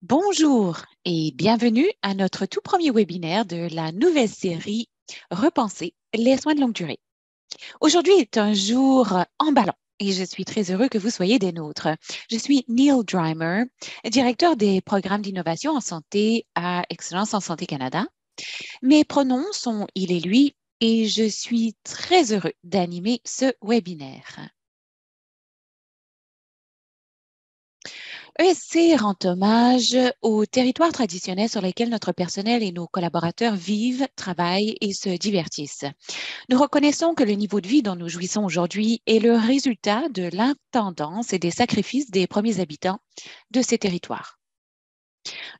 Bonjour et bienvenue à notre tout premier webinaire de la nouvelle série Repenser les soins de longue durée. Aujourd'hui est un jour emballant et je suis très heureux que vous soyez des nôtres. Je suis Neil Dreimer, directeur des programmes d'innovation en santé à Excellence en Santé Canada. Mes pronoms sont il et lui et je suis très heureux d'animer ce webinaire. ESC rend hommage aux territoires traditionnels sur lesquels notre personnel et nos collaborateurs vivent, travaillent et se divertissent. Nous reconnaissons que le niveau de vie dont nous jouissons aujourd'hui est le résultat de l'intendance et des sacrifices des premiers habitants de ces territoires.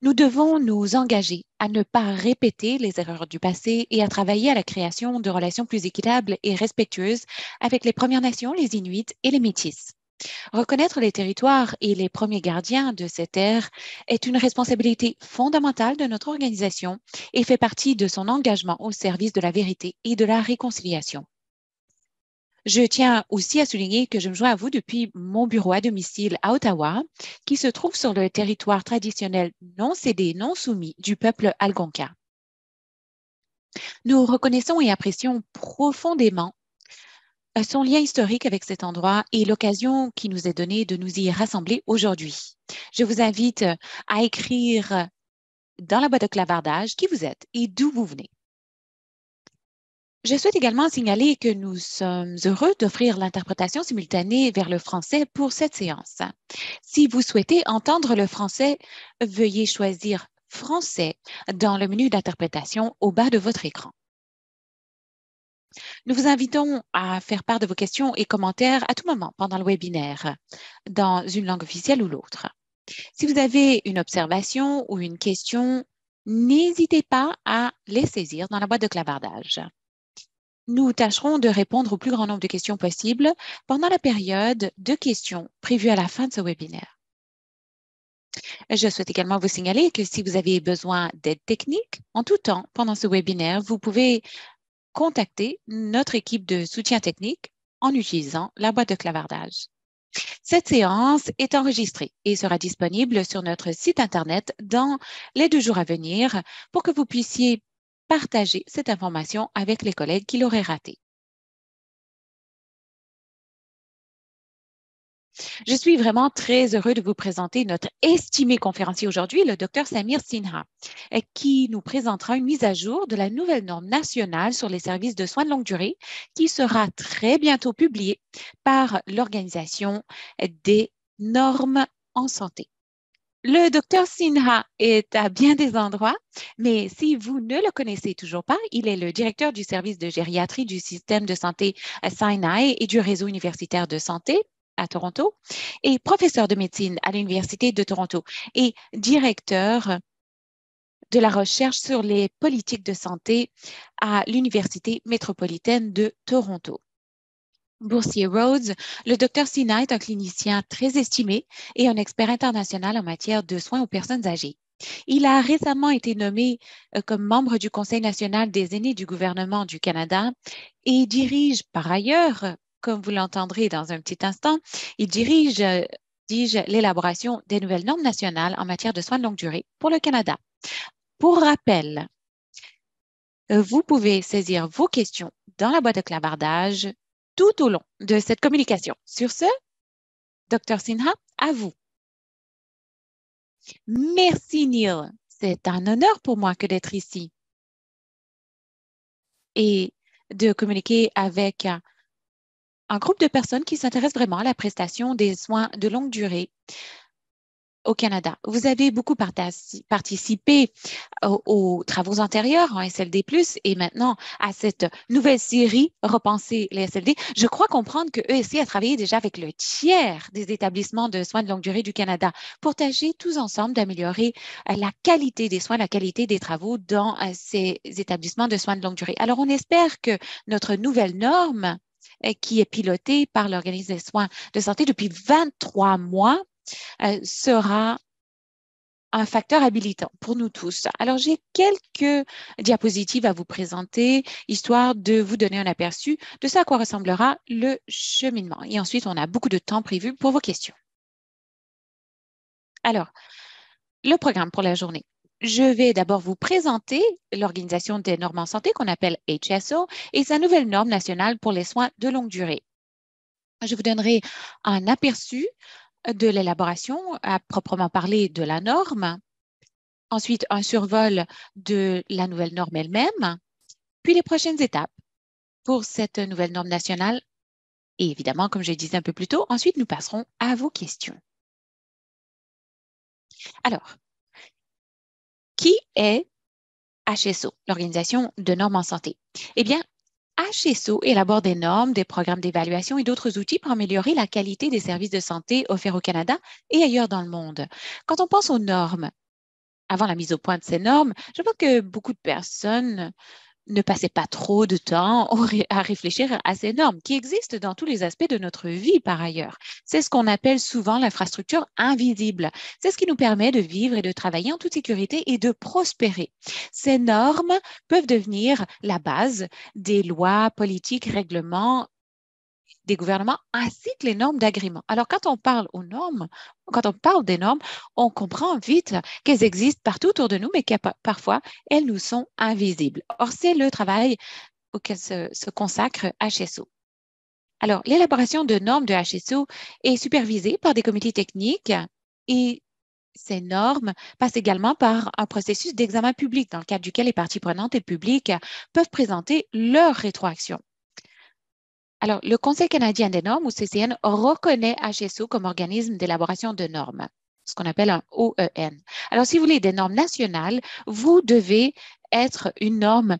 Nous devons nous engager à ne pas répéter les erreurs du passé et à travailler à la création de relations plus équitables et respectueuses avec les Premières Nations, les Inuits et les Métis. Reconnaître les territoires et les premiers gardiens de ces terres est une responsabilité fondamentale de notre organisation et fait partie de son engagement au service de la vérité et de la réconciliation. Je tiens aussi à souligner que je me joins à vous depuis mon bureau à domicile à Ottawa, qui se trouve sur le territoire traditionnel non cédé, non soumis du peuple algonquin. Nous reconnaissons et apprécions profondément son lien historique avec cet endroit et l'occasion qui nous est donnée de nous y rassembler aujourd'hui. Je vous invite à écrire dans la boîte de clavardage qui vous êtes et d'où vous venez. Je souhaite également signaler que nous sommes heureux d'offrir l'interprétation simultanée vers le français pour cette séance. Si vous souhaitez entendre le français, veuillez choisir Français dans le menu d'interprétation au bas de votre écran. Nous vous invitons à faire part de vos questions et commentaires à tout moment pendant le webinaire, dans une langue officielle ou l'autre. Si vous avez une observation ou une question, n'hésitez pas à les saisir dans la boîte de clavardage. Nous tâcherons de répondre au plus grand nombre de questions possible pendant la période de questions prévue à la fin de ce webinaire. Je souhaite également vous signaler que si vous avez besoin d'aide technique en tout temps pendant ce webinaire, vous pouvez contacter notre équipe de soutien technique en utilisant la boîte de clavardage. Cette séance est enregistrée et sera disponible sur notre site Internet dans les 2 jours à venir pour que vous puissiez partager cette information avec les collègues qui l'auraient ratée. Je suis vraiment très heureux de vous présenter notre estimé conférencier aujourd'hui, le Dr Samir Sinha, qui nous présentera une mise à jour de la nouvelle norme nationale sur les services de soins de longue durée qui sera très bientôt publiée par l'Organisation des normes en santé. Le docteur Sinha est à bien des endroits, mais si vous ne le connaissez toujours pas, il est le directeur du service de gériatrie du système de santé à Sinai et du réseau universitaire de santé à Toronto et professeur de médecine à l'Université de Toronto et directeur de la recherche sur les politiques de santé à l'Université métropolitaine de Toronto. Boursier Rhodes, le Dr Sinha est un clinicien très estimé et un expert international en matière de soins aux personnes âgées. Il a récemment été nommé comme membre du Conseil national des aînés du gouvernement du Canada et dirige par ailleurs, comme vous l'entendrez dans un petit instant, il dirige, dis-je, l'élaboration des nouvelles normes nationales en matière de soins de longue durée pour le Canada. Pour rappel, vous pouvez saisir vos questions dans la boîte de clavardage tout au long de cette communication. Sur ce, Dr Sinha, à vous. Merci Neil. C'est un honneur pour moi que d'être ici et de communiquer avec un groupe de personnes qui s'intéressent vraiment à la prestation des soins de longue durée au Canada. Vous avez beaucoup participé aux travaux antérieurs en SLD+, et maintenant à cette nouvelle série Repenser les SLD. Je crois comprendre que ESC a travaillé déjà avec le tiers des établissements de soins de longue durée du Canada pour tâcher tous ensemble d'améliorer la qualité des soins, la qualité des travaux dans ces établissements de soins de longue durée. Alors, on espère que notre nouvelle norme qui est pilotée par l'organisme des soins de santé depuis 23 mois sera un facteur habilitant pour nous tous. Alors, j'ai quelques diapositives à vous présenter, histoire de vous donner un aperçu de ce à quoi ressemblera le cheminement. Et ensuite, on a beaucoup de temps prévu pour vos questions. Alors, Le programme pour la journée. Je vais d'abord vous présenter l'Organisation des normes en santé qu'on appelle HSO et sa nouvelle norme nationale pour les soins de longue durée. Je vous donnerai un aperçu de l'élaboration, à proprement parler de la norme, ensuite un survol de la nouvelle norme elle-même, puis les prochaines étapes pour cette nouvelle norme nationale. Et évidemment, comme je disais un peu plus tôt, ensuite nous passerons à vos questions. Alors, qui est HSO, l'Organisation de normes en santé? Eh bien, HSO élabore des normes, des programmes d'évaluation et d'autres outils pour améliorer la qualité des services de santé offerts au Canada et ailleurs dans le monde. Quand on pense aux normes, avant la mise au point de ces normes, je vois que beaucoup de personnes ne passaient pas trop de temps à réfléchir à ces normes qui existent dans tous les aspects de notre vie par ailleurs. C'est ce qu'on appelle souvent l'infrastructure invisible. C'est ce qui nous permet de vivre et de travailler en toute sécurité et de prospérer. Ces normes peuvent devenir la base des lois, politiques, règlements des gouvernements ainsi que les normes d'agrément. Alors, quand on parle aux normes, quand on parle des normes, on comprend vite qu'elles existent partout autour de nous, mais que parfois, elles nous sont invisibles. Or, c'est le travail auquel se consacre HSO. Alors, l'élaboration de normes de HSO est supervisée par des comités techniques et ces normes passent également par un processus d'examen public dans le cadre duquel les parties prenantes et le public peuvent présenter leur rétroaction. Alors, le Conseil canadien des normes, ou CCN, reconnaît HSO comme organisme d'élaboration de normes, ce qu'on appelle un OEN. Alors, si vous voulez des normes nationales, vous devez être une norme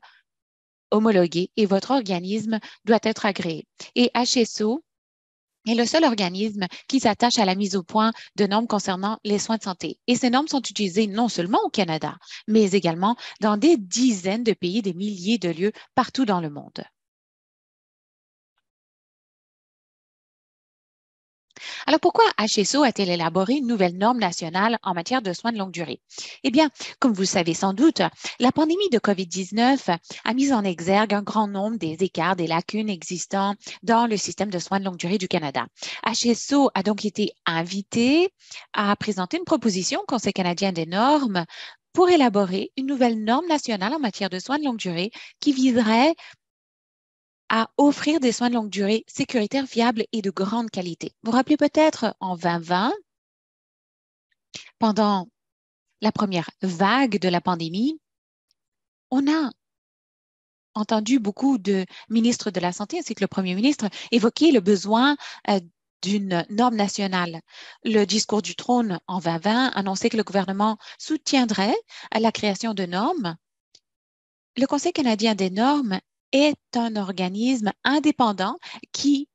homologuée et votre organisme doit être agréé. Et HSO est le seul organisme qui s'attache à la mise au point de normes concernant les soins de santé. Et ces normes sont utilisées non seulement au Canada, mais également dans des dizaines de pays, des milliers de lieux partout dans le monde. Alors, pourquoi HSO a-t-elle élaboré une nouvelle norme nationale en matière de soins de longue durée? Eh bien, comme vous le savez sans doute, la pandémie de COVID-19 a mis en exergue un grand nombre des écarts, des lacunes existants dans le système de soins de longue durée du Canada. HSO a donc été invité à présenter une proposition au Conseil canadien des normes pour élaborer une nouvelle norme nationale en matière de soins de longue durée qui viserait à offrir des soins de longue durée sécuritaires, fiables et de grande qualité. Vous vous rappelez peut-être en 2020, pendant la première vague de la pandémie, on a entendu beaucoup de ministres de la Santé ainsi que le Premier ministre évoquer le besoin d'une norme nationale. Le discours du trône en 2020 annonçait que le gouvernement soutiendrait la création de normes. Le Conseil canadien des normes est un organisme indépendant qui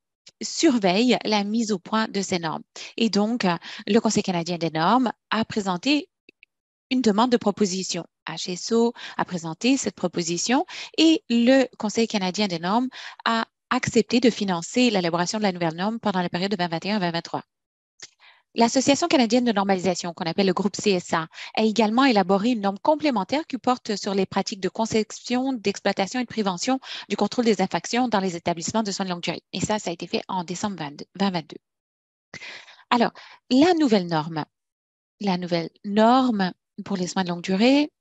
surveille la mise au point de ces normes. Et donc, le Conseil canadien des normes a présenté une demande de proposition. HSO a présenté cette proposition et le Conseil canadien des normes a accepté de financer l'élaboration de la nouvelle norme pendant la période de 2021 à 2023. L'Association canadienne de normalisation, qu'on appelle le groupe CSA, a également élaboré une norme complémentaire qui porte sur les pratiques de conception, d'exploitation et de prévention du contrôle des infections dans les établissements de soins de longue durée. Et ça a été fait en décembre 2022. Alors, la nouvelle norme pour les soins de longue durée,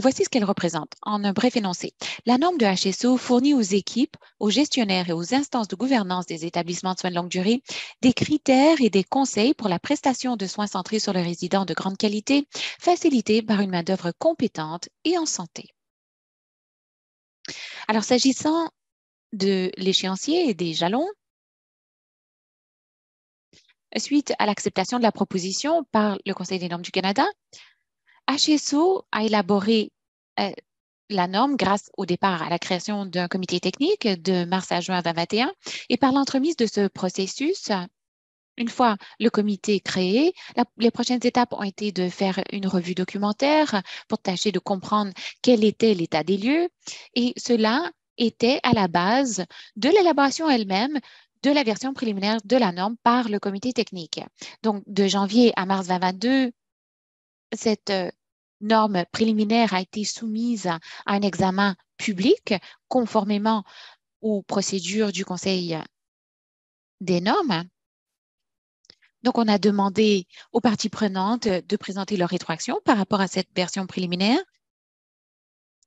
voici ce qu'elle représente en un bref énoncé. La norme de HSO fournit aux équipes, aux gestionnaires et aux instances de gouvernance des établissements de soins de longue durée des critères et des conseils pour la prestation de soins centrés sur le résident de grande qualité, facilités par une main-d'œuvre compétente et en santé. Alors, s'agissant de l'échéancier et des jalons, suite à l'acceptation de la proposition par le Conseil des normes du Canada, HSO a élaboré la norme grâce au départ à la création d'un comité technique de mars à juin 2021 et par l'entremise de ce processus. Une fois le comité créé, les prochaines étapes ont été de faire une revue documentaire pour tâcher de comprendre quel était l'état des lieux et cela était à la base de l'élaboration elle-même de la version préliminaire de la norme par le comité technique. Donc, de janvier à mars 2022, cette norme préliminaire a été soumise à un examen public conformément aux procédures du Conseil des normes. Donc, on a demandé aux parties prenantes de présenter leur rétroaction par rapport à cette version préliminaire.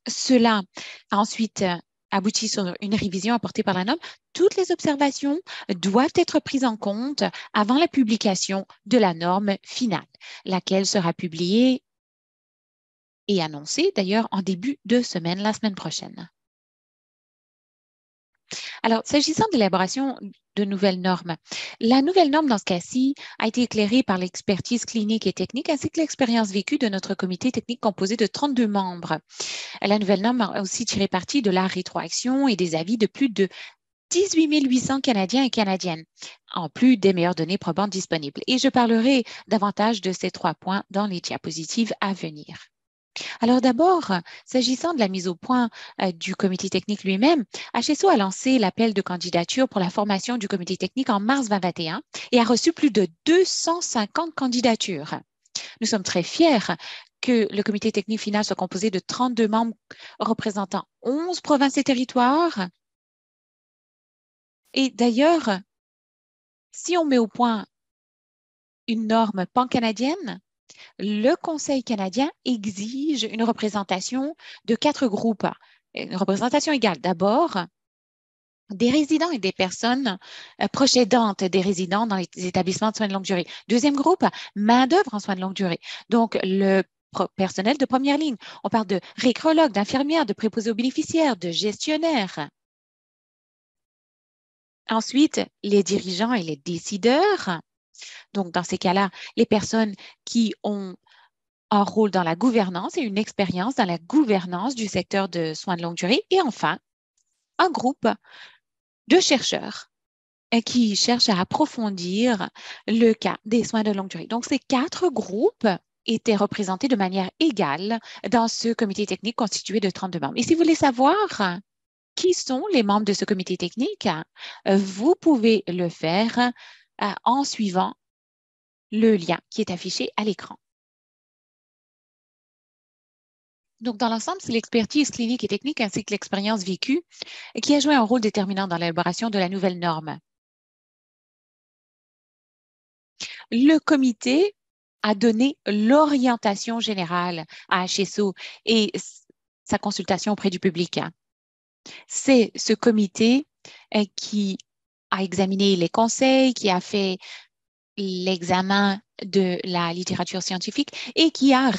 Cela a ensuite abouti sur une révision apportée par la norme. Toutes les observations doivent être prises en compte avant la publication de la norme finale, laquelle sera publiée et annoncée d'ailleurs en début de semaine, la semaine prochaine. Alors, s'agissant de l'élaboration de nouvelles normes, la nouvelle norme dans ce cas-ci a été éclairée par l'expertise clinique et technique ainsi que l'expérience vécue de notre comité technique composé de 32 membres. La nouvelle norme a aussi tiré parti de la rétroaction et des avis de plus de 18 800 Canadiens et Canadiennes, en plus des meilleures données probantes disponibles. Et je parlerai davantage de ces 3 points dans les diapositives à venir. Alors d'abord, s'agissant de la mise au point du comité technique lui-même, HSO a lancé l'appel de candidature pour la formation du comité technique en mars 2021 et a reçu plus de 250 candidatures. Nous sommes très fiers que le comité technique final soit composé de 32 membres représentant 11 provinces et territoires. Et d'ailleurs, si on met au point une norme pan-canadienne, le Conseil canadien exige une représentation de 4 groupes, une représentation égale. D'abord, des résidents et des personnes proches aidantes des résidents dans les établissements de soins de longue durée. Deuxième groupe, main-d'œuvre en soins de longue durée. Donc, le personnel de première ligne. On parle de récrologues, d'infirmières, de préposés aux bénéficiaires, de gestionnaires. Ensuite, les dirigeants et les décideurs. Donc, dans ces cas-là, les personnes qui ont un rôle dans la gouvernance et une expérience dans la gouvernance du secteur de soins de longue durée. Et enfin, un groupe de chercheurs qui cherchent à approfondir le cas des soins de longue durée. Donc, ces 4 groupes étaient représentés de manière égale dans ce comité technique constitué de 32 membres. Et si vous voulez savoir qui sont les membres de ce comité technique, vous pouvez le faire en suivant le lien qui est affiché à l'écran. Donc, dans l'ensemble, c'est l'expertise clinique et technique ainsi que l'expérience vécue qui a joué un rôle déterminant dans l'élaboration de la nouvelle norme. Le comité a donné l'orientation générale à HSO et sa consultation auprès du public. C'est ce comité qui a examiné les conseils, qui a fait l'examen de la littérature scientifique et qui a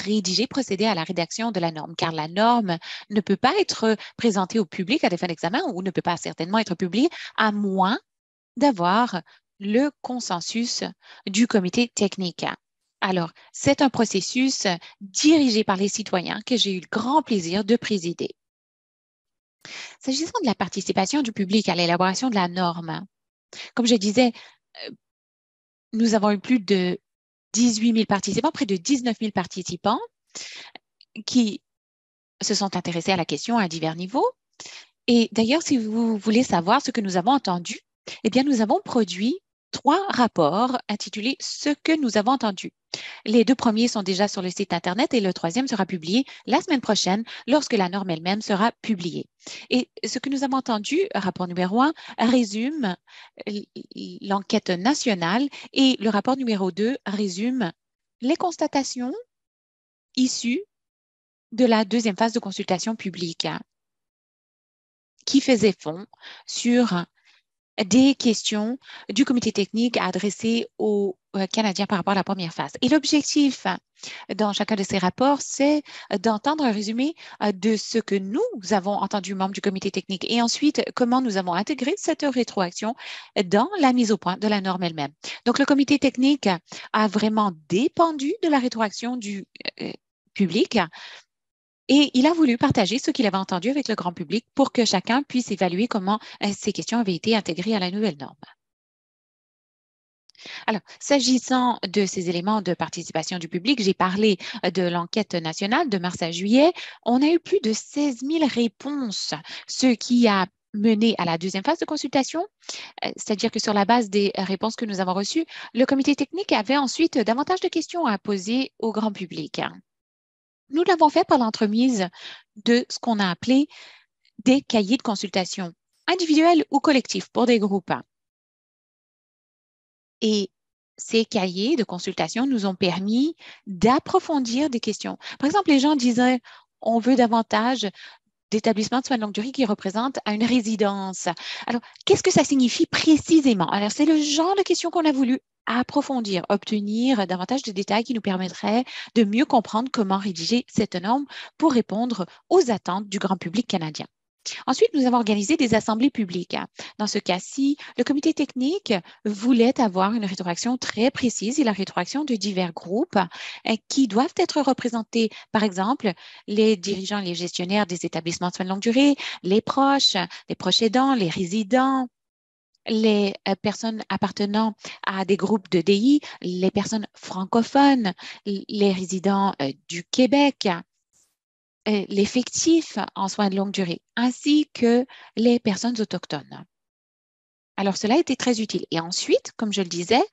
procédé à la rédaction de la norme, car la norme ne peut pas être présentée au public à des fins d'examen ou ne peut pas certainement être publiée à moins d'avoir le consensus du comité technique. Alors, c'est un processus dirigé par les citoyens que j'ai eu le grand plaisir de présider. S'agissant de la participation du public à l'élaboration de la norme, comme je disais, nous avons eu plus de 18 000 participants, près de 19 000 participants qui se sont intéressés à la question à divers niveaux. Et d'ailleurs, si vous voulez savoir ce que nous avons entendu, eh bien, nous avons produit 3 rapports intitulés « Ce que nous avons entendu ». Les 2 premiers sont déjà sur le site Internet et le 3e sera publié la semaine prochaine lorsque la norme elle-même sera publiée. Et ce que nous avons entendu, rapport numéro 1, résume l'enquête nationale et le rapport numéro 2 résume les constatations issues de la 2e phase de consultation publique qui faisait fond sur des questions du comité technique adressées aux Canadiens par rapport à la première phase. Et l'objectif dans chacun de ces rapports, c'est d'entendre un résumé de ce que nous avons entendu, membres du comité technique, et ensuite comment nous avons intégré cette rétroaction dans la mise au point de la norme elle-même. Donc, le comité technique a vraiment dépendu de la rétroaction du public. Et il a voulu partager ce qu'il avait entendu avec le grand public pour que chacun puisse évaluer comment ces questions avaient été intégrées à la nouvelle norme. Alors, s'agissant de ces éléments de participation du public, j'ai parlé de l'enquête nationale de mars à juillet. On a eu plus de 16 000 réponses, ce qui a mené à la 2e phase de consultation, c'est-à-dire que sur la base des réponses que nous avons reçues, le comité technique avait ensuite davantage de questions à poser au grand public. Nous l'avons fait par l'entremise de ce qu'on a appelé des cahiers de consultation individuels ou collectifs pour des groupes. Et ces cahiers de consultation nous ont permis d'approfondir des questions. Par exemple, les gens disaient, on veut davantage d'établissements de soins de longue durée qui représentent à une résidence. Alors, qu'est-ce que ça signifie précisément? Alors, c'est le genre de questions qu'on a voulu approfondir, obtenir davantage de détails qui nous permettraient de mieux comprendre comment rédiger cette norme pour répondre aux attentes du grand public canadien. Ensuite, nous avons organisé des assemblées publiques. Dans ce cas-ci, le comité technique voulait avoir une rétroaction très précise et la rétroaction de divers groupes qui doivent être représentés, par exemple, les dirigeants, les gestionnaires des établissements de soins de longue durée, les proches aidants, les résidents, les personnes appartenant à des groupes de DI, les personnes francophones, les résidents du Québec, l'effectif en soins de longue durée, ainsi que les personnes autochtones. Alors, cela a été très utile. Et ensuite, comme je le disais,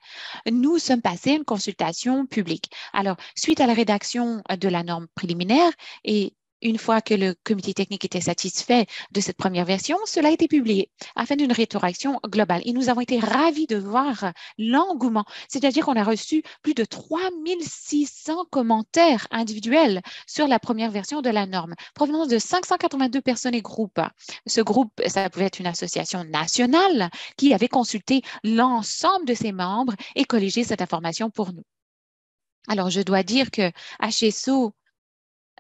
nous sommes passés à une consultation publique. Alors, suite à la rédaction de la norme préliminaire et une fois que le comité technique était satisfait de cette première version, cela a été publié afin d'une rétroaction globale. Et nous avons été ravis de voir l'engouement, c'est-à-dire qu'on a reçu plus de 3600 commentaires individuels sur la première version de la norme, provenant de 582 personnes et groupes. Ce groupe, ça pouvait être une association nationale qui avait consulté l'ensemble de ses membres et collégé cette information pour nous. Alors, je dois dire que HSO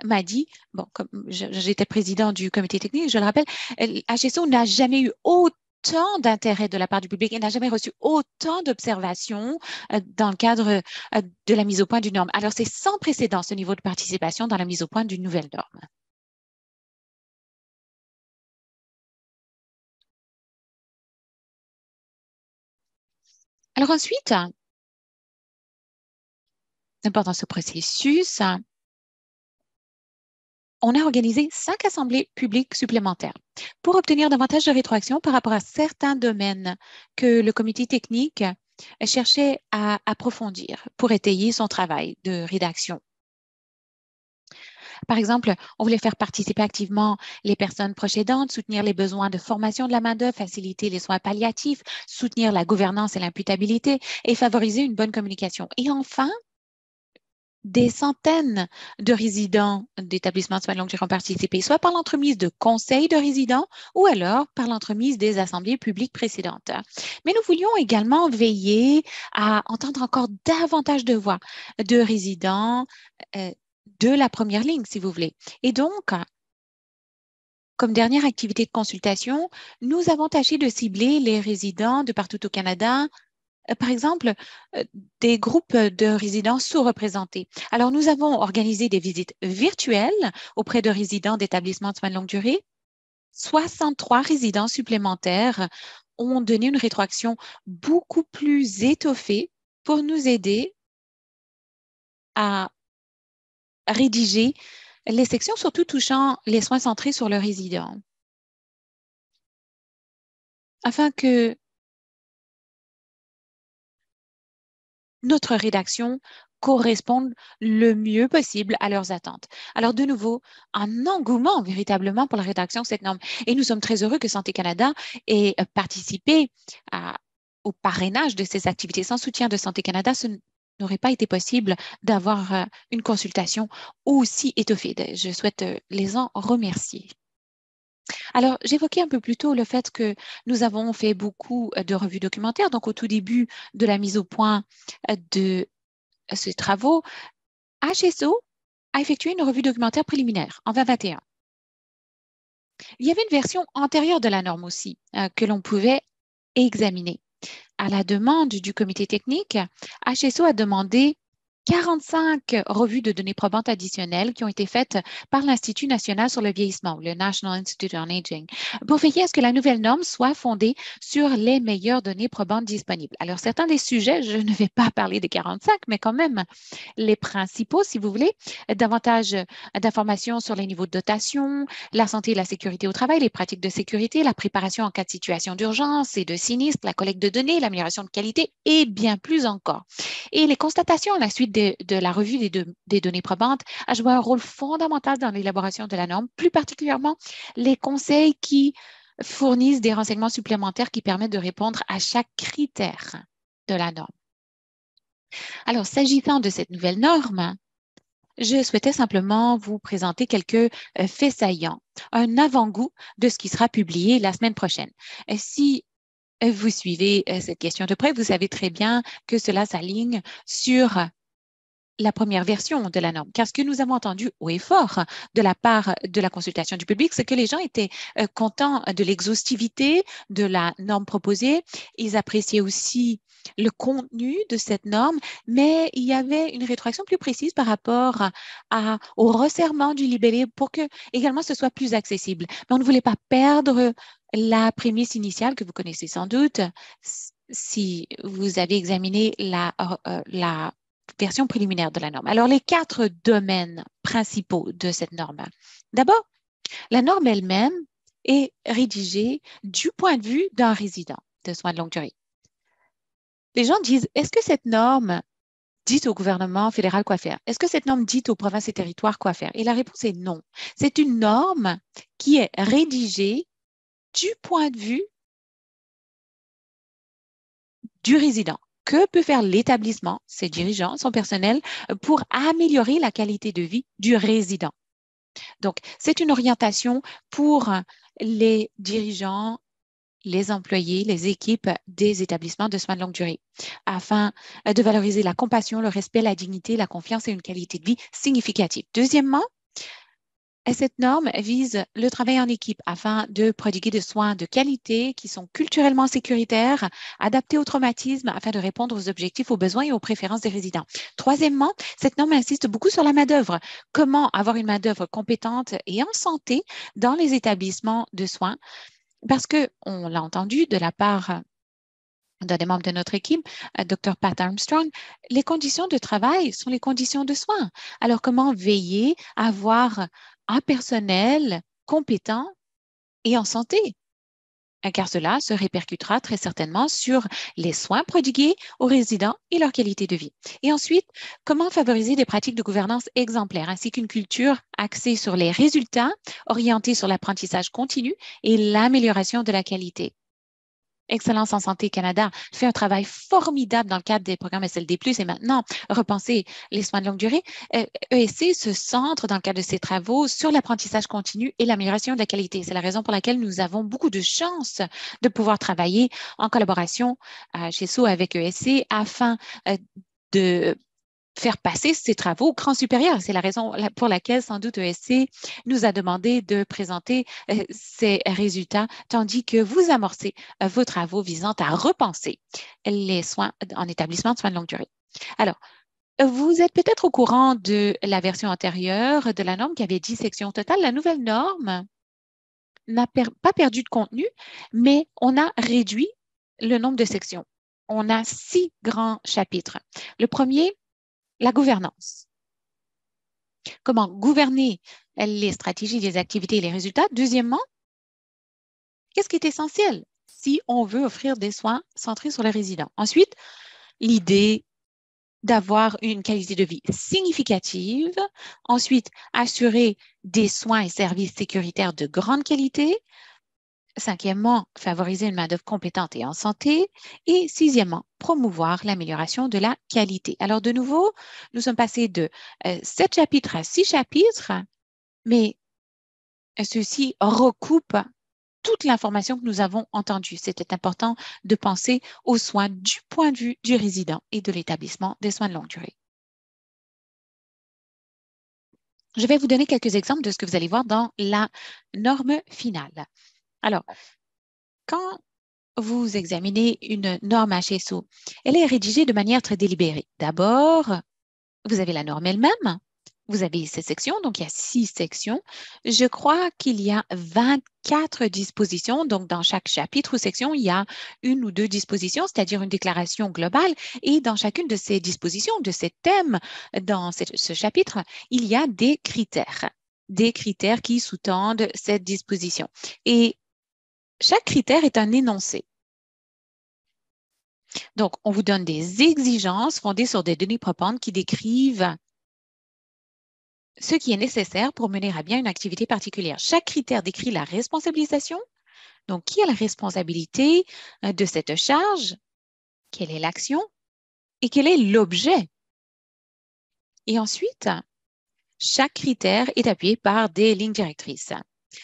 m'a dit, bon, comme j'étais président du comité technique, je le rappelle, HSO n'a jamais eu autant d'intérêt de la part du public et n'a jamais reçu autant d'observations dans le cadre de la mise au point d'une norme. Alors, c'est sans précédent ce niveau de participation dans la mise au point d'une nouvelle norme. Alors ensuite, pendant ce processus, on a organisé 5 assemblées publiques supplémentaires pour obtenir davantage de rétroaction par rapport à certains domaines que le comité technique cherchait à approfondir pour étayer son travail de rédaction. Par exemple, on voulait faire participer activement les personnes proches aidantes, soutenir les besoins de formation de la main-d'œuvre, faciliter les soins palliatifs, soutenir la gouvernance et l'imputabilité et favoriser une bonne communication. Et enfin, des centaines de résidents d'établissements de soins de longue durée ont participé, soit par l'entremise de conseils de résidents ou alors par l'entremise des assemblées publiques précédentes. Mais nous voulions également veiller à entendre encore davantage de voix de résidents de la première ligne, si vous voulez. Et donc, comme dernière activité de consultation, nous avons tâché de cibler les résidents de partout au Canada, par exemple, des groupes de résidents sous-représentés. Alors, nous avons organisé des visites virtuelles auprès de résidents d'établissements de soins de longue durée. 63 résidents supplémentaires ont donné une rétroaction beaucoup plus étoffée pour nous aider à rédiger les sections, surtout touchant les soins centrés sur le résident, afin que notre rédaction corresponde le mieux possible à leurs attentes. Alors, de nouveau, un engouement véritablement pour la rédaction de cette norme. Et nous sommes très heureux que Santé Canada ait participé au parrainage de ces activités. Sans soutien de Santé Canada, ce n'aurait pas été possible d'avoir une consultation aussi étoffée. Je souhaite les en remercier. Alors, j'évoquais un peu plus tôt le fait que nous avons fait beaucoup de revues documentaires. Donc, au tout début de la mise au point de ces travaux, HSO a effectué une revue documentaire préliminaire en 2021. Il y avait une version antérieure de la norme aussi que l'on pouvait examiner. À la demande du comité technique, HSO a demandé 45 revues de données probantes additionnelles qui ont été faites par l'Institut national sur le vieillissement, le National Institute on Aging, pour veiller à ce que la nouvelle norme soit fondée sur les meilleures données probantes disponibles. Alors, certains des sujets, je ne vais pas parler des 45, mais quand même les principaux, si vous voulez, davantage d'informations sur les niveaux de dotation, la santé et la sécurité au travail, les pratiques de sécurité, la préparation en cas de situation d'urgence et de sinistre, la collecte de données, l'amélioration de qualité et bien plus encore. Et les constatations à la suite de la revue des données probantes a joué un rôle fondamental dans l'élaboration de la norme, plus particulièrement les conseils qui fournissent des renseignements supplémentaires qui permettent de répondre à chaque critère de la norme. Alors, s'agissant de cette nouvelle norme, je souhaitais simplement vous présenter quelques faits saillants, un avant-goût de ce qui sera publié la semaine prochaine. Si vous suivez cette question de près, vous savez très bien que cela s'aligne sur la première version de la norme. Car ce que nous avons entendu haut et fort de la part de la consultation du public, c'est que les gens étaient contents de l'exhaustivité de la norme proposée. Ils appréciaient aussi le contenu de cette norme, mais il y avait une rétroaction plus précise par rapport au resserrement du libellé pour que également ce soit plus accessible. Mais on ne voulait pas perdre la prémisse initiale que vous connaissez sans doute si vous avez examiné la version préliminaire de la norme. Alors, les 4 domaines principaux de cette norme. D'abord, la norme elle-même est rédigée du point de vue d'un résident de soins de longue durée. Les gens disent, est-ce que cette norme dit au gouvernement fédéral quoi faire? Est-ce que cette norme dit aux provinces et territoires quoi faire? Et la réponse est non. C'est une norme qui est rédigée du point de vue du résident. Que peut faire l'établissement, ses dirigeants, son personnel, pour améliorer la qualité de vie du résident? Donc, c'est une orientation pour les dirigeants, les employés, les équipes des établissements de soins de longue durée, afin de valoriser la compassion, le respect, la dignité, la confiance et une qualité de vie significative. Deuxièmement, cette norme vise le travail en équipe afin de prodiguer des soins de qualité qui sont culturellement sécuritaires, adaptés au traumatisme afin de répondre aux objectifs, aux besoins et aux préférences des résidents. Troisièmement, cette norme insiste beaucoup sur la main-d'œuvre. Comment avoir une main-d'œuvre compétente et en santé dans les établissements de soins? Parce que, on l'a entendu de la part d'un des membres de notre équipe, Dr. Pat Armstrong, les conditions de travail sont les conditions de soins. Alors, comment veiller à avoir un personnel compétent et en santé? Car cela se répercutera très certainement sur les soins prodigués aux résidents et leur qualité de vie. Et ensuite, comment favoriser des pratiques de gouvernance exemplaires ainsi qu'une culture axée sur les résultats, orientée sur l'apprentissage continu et l'amélioration de la qualité. Excellence en santé Canada fait un travail formidable dans le cadre des programmes SLD+, et maintenant, repenser les soins de longue durée. ESC se centre dans le cadre de ses travaux sur l'apprentissage continu et l'amélioration de la qualité. C'est la raison pour laquelle nous avons beaucoup de chance de pouvoir travailler en collaboration chez SO avec ESC afin de faire passer ces travaux au cran supérieur. C'est la raison pour laquelle, sans doute, ESC nous a demandé de présenter ces résultats, tandis que vous amorcez vos travaux visant à repenser les soins en établissement de soins de longue durée. Alors, vous êtes peut-être au courant de la version antérieure de la norme qui avait 10 sections au total. La nouvelle norme n'a pas perdu de contenu, mais on a réduit le nombre de sections. On a 6 grands chapitres. Le premier, la gouvernance. Comment gouverner les stratégies, les activités et les résultats. Deuxièmement, qu'est-ce qui est essentiel si on veut offrir des soins centrés sur les résidents? Ensuite, l'idée d'avoir une qualité de vie significative. Ensuite, assurer des soins et services sécuritaires de grande qualité. Cinquièmement, favoriser une main-d'œuvre compétente et en santé. Et sixièmement, promouvoir l'amélioration de la qualité. Alors, de nouveau, nous sommes passés de 7 chapitres à 6 chapitres, mais ceux-ci recoupent toute l'information que nous avons entendue. C'était important de penser aux soins du point de vue du résident et de l'établissement des soins de longue durée. Je vais vous donner quelques exemples de ce que vous allez voir dans la norme finale. Alors, quand vous examinez une norme HSO, elle est rédigée de manière très délibérée. D'abord, vous avez la norme elle-même. Vous avez ces sections, donc il y a 6 sections. Je crois qu'il y a 24 dispositions. Donc, dans chaque chapitre ou section, il y a une ou deux dispositions, c'est-à-dire une déclaration globale. Et dans chacune de ces dispositions, de ces thèmes, dans ce chapitre, il y a des critères qui sous-tendent cette disposition. Et chaque critère est un énoncé. Donc, on vous donne des exigences fondées sur des données probantes qui décrivent ce qui est nécessaire pour mener à bien une activité particulière. Chaque critère décrit la responsabilisation. Donc, qui a la responsabilité de cette charge? Quelle est l'action? et quel est l'objet. Et ensuite, chaque critère est appuyé par des lignes directrices.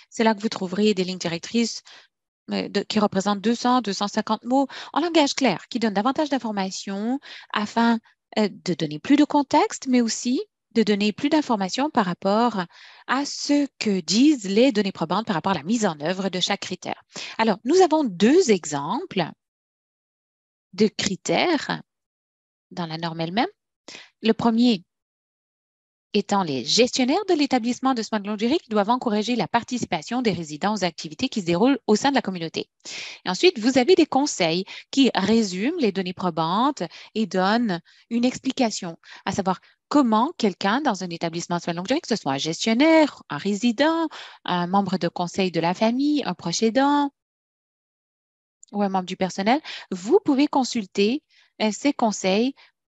C'est là que vous trouverez des lignes directrices qui représentent 200, 250 mots en langage clair, qui donnent davantage d'informations afin de donner plus de contexte, mais aussi de donner plus d'informations par rapport à ce que disent les données probantes par rapport à la mise en œuvre de chaque critère. Alors, nous avons deux exemples de critères dans la norme elle-même. Le premier étant les gestionnaires de l'établissement de soins de longue durée qui doivent encourager la participation des résidents aux activités qui se déroulent au sein de la communauté. Et ensuite, vous avez des conseils qui résument les données probantes et donnent une explication, à savoir comment quelqu'un dans un établissement de soins de longue durée, que ce soit un gestionnaire, un résident, un membre de conseil de la famille, un proche aidant ou un membre du personnel, vous pouvez consulter ces conseils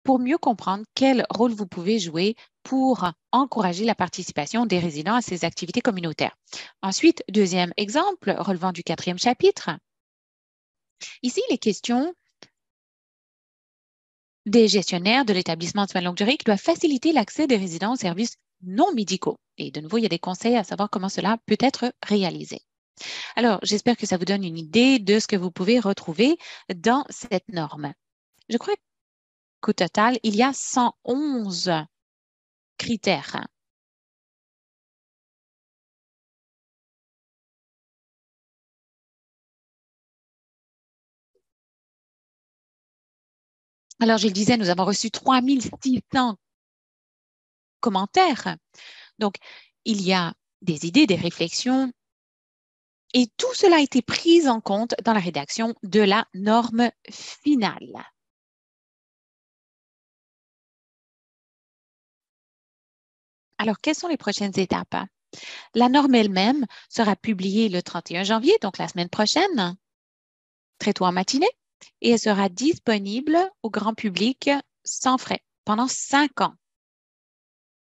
pour mieux comprendre quel rôle vous pouvez jouer pour encourager la participation des résidents à ces activités communautaires. Ensuite, deuxième exemple relevant du 4e chapitre. Ici, les questions des gestionnaires de l'établissement de soins de longue durée qui doivent faciliter l'accès des résidents aux services non médicaux. Et de nouveau, il y a des conseils à savoir comment cela peut être réalisé. Alors, j'espère que ça vous donne une idée de ce que vous pouvez retrouver dans cette norme. Je crois qu'au total, il y a 111 critères. Alors, je le disais, nous avons reçu 3600 commentaires. Donc, il y a des idées, des réflexions, et tout cela a été pris en compte dans la rédaction de la norme finale. Alors, quelles sont les prochaines étapes? La norme elle-même sera publiée le 31 janvier, donc la semaine prochaine, très tôt en matinée, et elle sera disponible au grand public sans frais pendant 5 ans.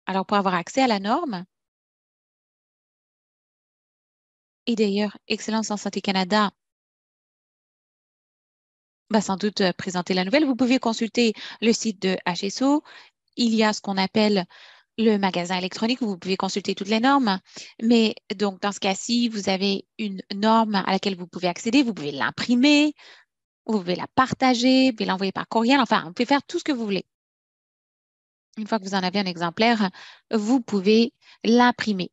Alors, pour avoir accès à la norme, et d'ailleurs, Excellence en Santé Canada va sans doute présenter la nouvelle, vous pouvez consulter le site de HSO. Il y a ce qu'on appelle le magasin électronique où vous pouvez consulter toutes les normes. Mais donc, dans ce cas-ci, vous avez une norme à laquelle vous pouvez accéder. Vous pouvez l'imprimer, vous pouvez la partager, vous pouvez l'envoyer par courriel. Enfin, vous pouvez faire tout ce que vous voulez. Une fois que vous en avez un exemplaire, vous pouvez l'imprimer.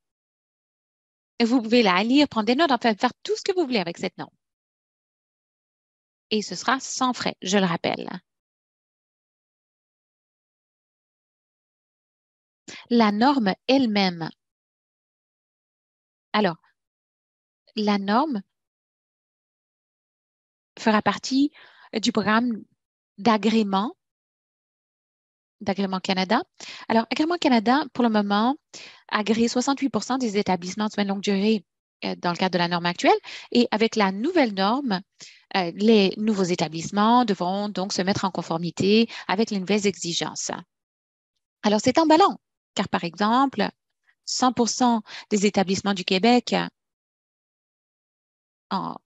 Vous pouvez la lire, prendre des notes, enfin, faire tout ce que vous voulez avec cette norme. Et ce sera sans frais, je le rappelle. La norme elle-même. Alors, la norme fera partie du programme d'agrément Canada. Alors, Agrément Canada, pour le moment, agrée 68 des établissements de soins de longue durée dans le cadre de la norme actuelle. Et avec la nouvelle norme, les nouveaux établissements devront donc se mettre en conformité avec les nouvelles exigences. Alors, c'est emballant, car par exemple, 100 des établissements du Québec, en,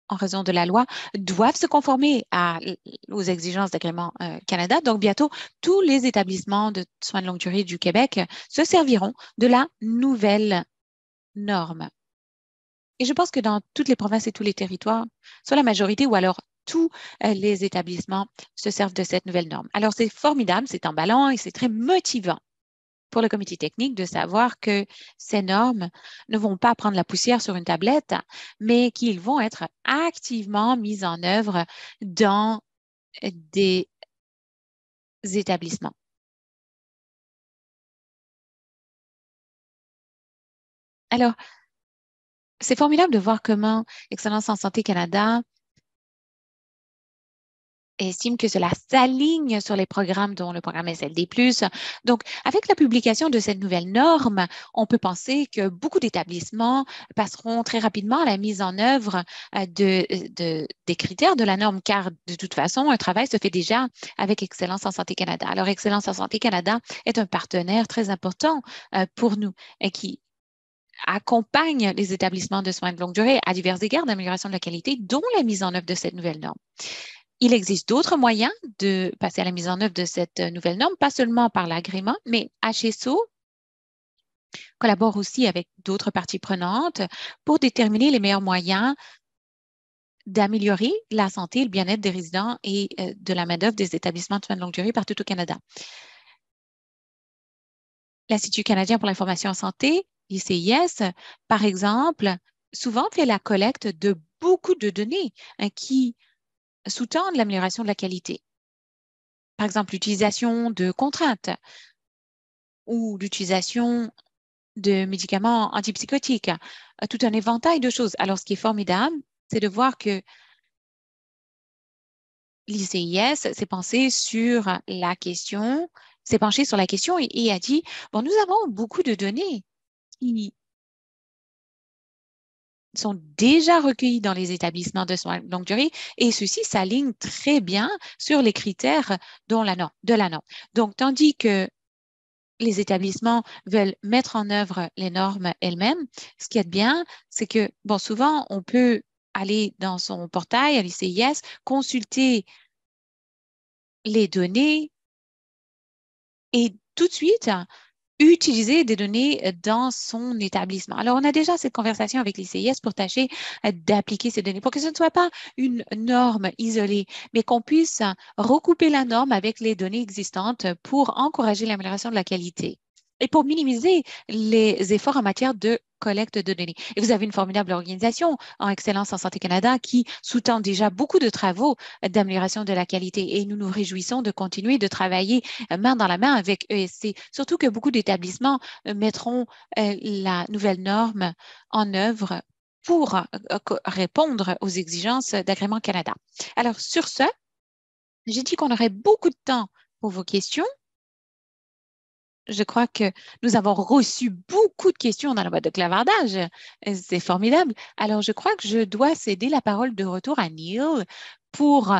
en raison de la loi, doivent se conformer aux exigences d'Agrément Canada. Donc, bientôt, tous les établissements de soins de longue durée du Québec se serviront de la nouvelle norme. Et je pense que dans toutes les provinces et tous les territoires, soit la majorité ou alors tous les établissements se servent de cette nouvelle norme. Alors, c'est formidable, c'est emballant et c'est très motivant pour le comité technique de savoir que ces normes ne vont pas prendre la poussière sur une tablette, mais qu'ils vont être activement mises en œuvre dans des établissements. Alors, c'est formidable de voir comment Excellence en Santé Canada estime que cela s'aligne sur les programmes dont le programme SLD+. Donc, avec la publication de cette nouvelle norme, on peut penser que beaucoup d'établissements passeront très rapidement à la mise en œuvre des critères de la norme, car de toute façon, un travail se fait déjà avec Excellence en Santé Canada. Alors, Excellence en Santé Canada est un partenaire très important pour nous et qui accompagne les établissements de soins de longue durée à divers égards d'amélioration de la qualité, dont la mise en œuvre de cette nouvelle norme. Il existe d'autres moyens de passer à la mise en œuvre de cette nouvelle norme, pas seulement par l'agrément, mais HSO collabore aussi avec d'autres parties prenantes pour déterminer les meilleurs moyens d'améliorer la santé et le bien-être des résidents et de la main-d'œuvre des établissements de soins de longue durée partout au Canada. L'Institut canadien pour l'information en santé, l'ICIS, par exemple, souvent fait la collecte de beaucoup de données qui sous-tendent l'amélioration de la qualité. Par exemple, l'utilisation de contraintes ou l'utilisation de médicaments antipsychotiques, tout un éventail de choses. Alors, ce qui est formidable, c'est de voir que l'ICIS s'est pensé sur la question, s'est penché sur la question et a dit, bon, nous avons beaucoup de données qui sont déjà recueillis dans les établissements de soins de longue durée et ceci s'aligne très bien sur les critères de la norme. Donc, tandis que les établissements veulent mettre en œuvre les normes elles-mêmes, ce qui est bien, c'est que, bon, souvent, on peut aller dans son portail à l'ICIS, consulter les données et tout de suite utiliser des données dans son établissement. Alors, on a déjà cette conversation avec l'ICIS pour tâcher d'appliquer ces données pour que ce ne soit pas une norme isolée, mais qu'on puisse recouper la norme avec les données existantes pour encourager l'amélioration de la qualité et pour minimiser les efforts en matière de collecte de données. Et vous avez une formidable organisation en Excellence en Santé Canada qui sous-tend déjà beaucoup de travaux d'amélioration de la qualité et nous nous réjouissons de continuer de travailler main dans la main avec ESC, surtout que beaucoup d'établissements mettront la nouvelle norme en œuvre pour répondre aux exigences d'Agrément Canada. Alors, sur ce, j'ai dit qu'on aurait beaucoup de temps pour vos questions. Je crois que nous avons reçu beaucoup de questions dans la boîte de clavardage. C'est formidable. Alors, je crois que je dois céder la parole de retour à Neil pour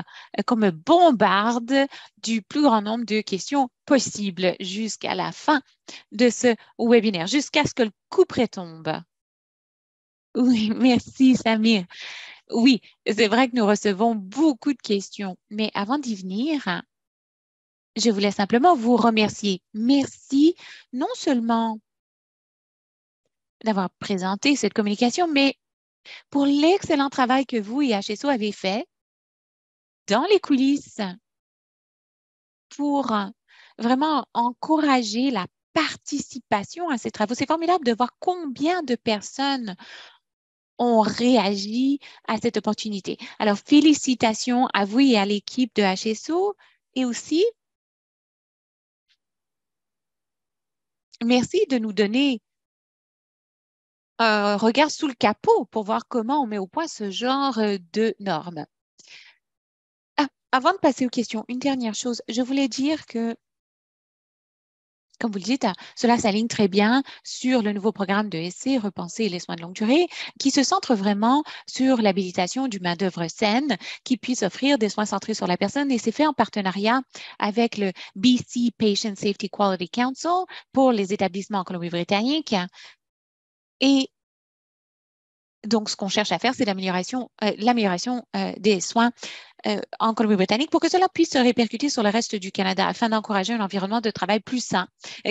qu'on me bombarde du plus grand nombre de questions possibles jusqu'à la fin de ce webinaire, jusqu'à ce que le couperet tombe. Oui, merci, Samir. Oui, c'est vrai que nous recevons beaucoup de questions, mais avant d'y venir, je voulais simplement vous remercier. Merci non seulement d'avoir présenté cette communication, mais pour l'excellent travail que vous et HSO avez fait dans les coulisses pour vraiment encourager la participation à ces travaux. C'est formidable de voir combien de personnes ont réagi à cette opportunité. Alors, félicitations à vous et à l'équipe de HSO et aussi merci de nous donner un regard sous le capot pour voir comment on met au point ce genre de normes. Ah, avant de passer aux questions, une dernière chose. Je voulais dire que, comme vous le dites, cela s'aligne très bien sur le nouveau programme de essai Repenser les soins de longue durée qui se centre vraiment sur l'habilitation du main-d'œuvre saine qui puisse offrir des soins centrés sur la personne et c'est fait en partenariat avec le BC Patient Safety Quality Council pour les établissements en Colombie-Britannique. Et donc, ce qu'on cherche à faire, c'est l'amélioration des soins en Colombie-Britannique pour que cela puisse se répercuter sur le reste du Canada afin d'encourager un environnement de travail plus sain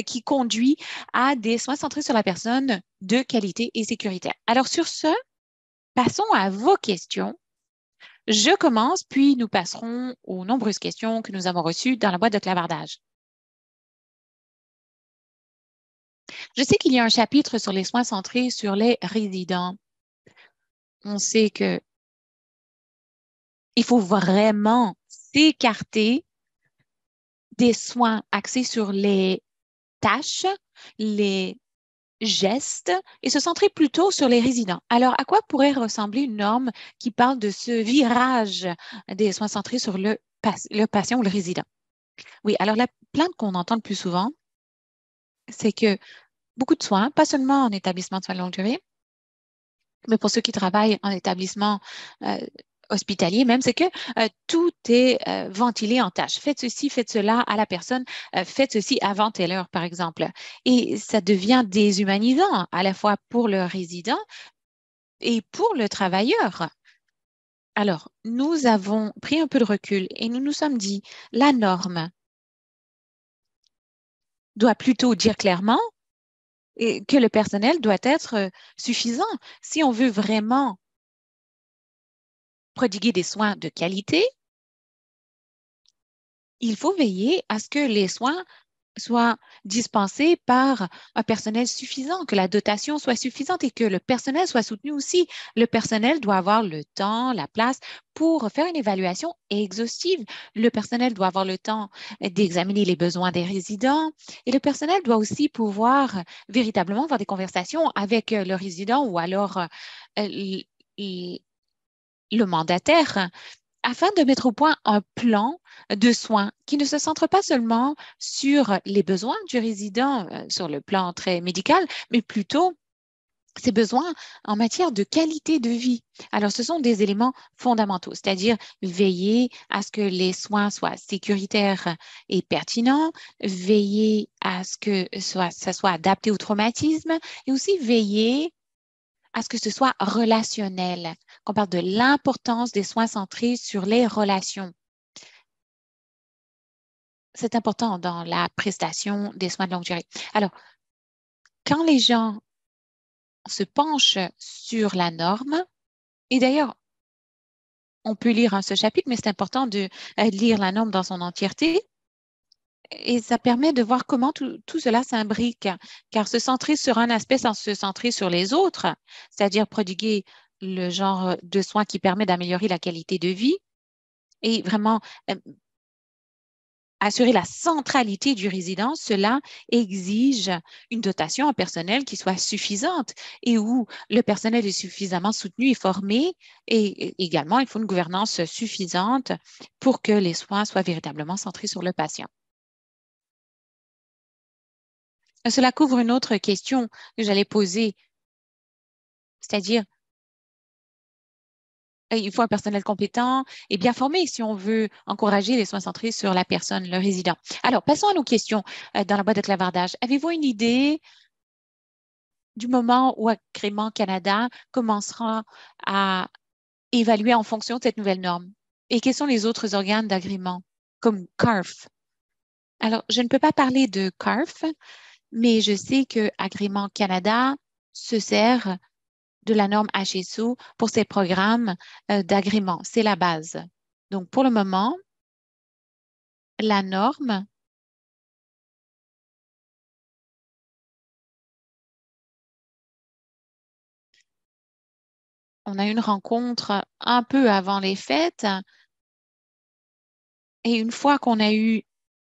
qui conduit à des soins centrés sur la personne de qualité et sécuritaire. Alors, sur ce, passons à vos questions. Je commence, puis nous passerons aux nombreuses questions que nous avons reçues dans la boîte de clavardage. Je sais qu'il y a un chapitre sur les soins centrés sur les résidents. On sait que il faut vraiment s'écarter des soins axés sur les tâches, les gestes et se centrer plutôt sur les résidents. Alors, à quoi pourrait ressembler une norme qui parle de ce virage des soins centrés sur le patient ou le résident? Oui, alors la plainte qu'on entend le plus souvent, c'est que beaucoup de soins, pas seulement en établissement de soins de longue durée, mais pour ceux qui travaillent en établissement euh, hospitalier même, c'est que tout est ventilé en tâches. Faites ceci, faites cela à la personne, faites ceci avant telle heure, par exemple. Et ça devient déshumanisant à la fois pour le résident et pour le travailleur. Alors, nous avons pris un peu de recul et nous nous sommes dit, la norme doit plutôt dire clairement que le personnel doit être suffisant. Si on veut vraiment prodiguer des soins de qualité, il faut veiller à ce que les soins soient dispensés par un personnel suffisant, que la dotation soit suffisante et que le personnel soit soutenu aussi. Le personnel doit avoir le temps, la place pour faire une évaluation exhaustive. Le personnel doit avoir le temps d'examiner les besoins des résidents et le personnel doit aussi pouvoir véritablement avoir des conversations avec le résident ou alors l- l- le mandataire afin de mettre au point un plan de soins qui ne se centre pas seulement sur les besoins du résident sur le plan très médical, mais plutôt ses besoins en matière de qualité de vie. Alors, ce sont des éléments fondamentaux, c'est-à-dire veiller à ce que les soins soient sécuritaires et pertinents, veiller à ce que ça soit adapté au traumatisme et aussi veiller à ce que ce soit relationnel, qu'on parle de l'importance des soins centrés sur les relations. C'est important dans la prestation des soins de longue durée. Alors, quand les gens se penchent sur la norme, et d'ailleurs, on peut lire ce chapitre, mais c'est important de lire la norme dans son entièreté, et ça permet de voir comment tout cela s'imbrique, car se centrer sur un aspect sans se centrer sur les autres, c'est-à-dire prodiguer le genre de soins qui permet d'améliorer la qualité de vie, et vraiment assurer la centralité du résident, cela exige une dotation en personnel qui soit suffisante et où le personnel est suffisamment soutenu et formé et également il faut une gouvernance suffisante pour que les soins soient véritablement centrés sur le patient. Cela couvre une autre question que j'allais poser, c'est-à-dire il faut un personnel compétent et bien formé si on veut encourager les soins centrés sur la personne, le résident. Alors, passons à nos questions dans la boîte de clavardage. Avez-vous une idée du moment où Agrément Canada commencera à évaluer en fonction de cette nouvelle norme? Et quels sont les autres organes d'agrément, comme CARF? Alors, je ne peux pas parler de CARF, mais je sais que Agrément Canada se sert de la norme HSO pour ses programmes d'agrément. C'est la base. Donc, pour le moment, la norme, on a eu une rencontre un peu avant les fêtes et une fois qu'on a eu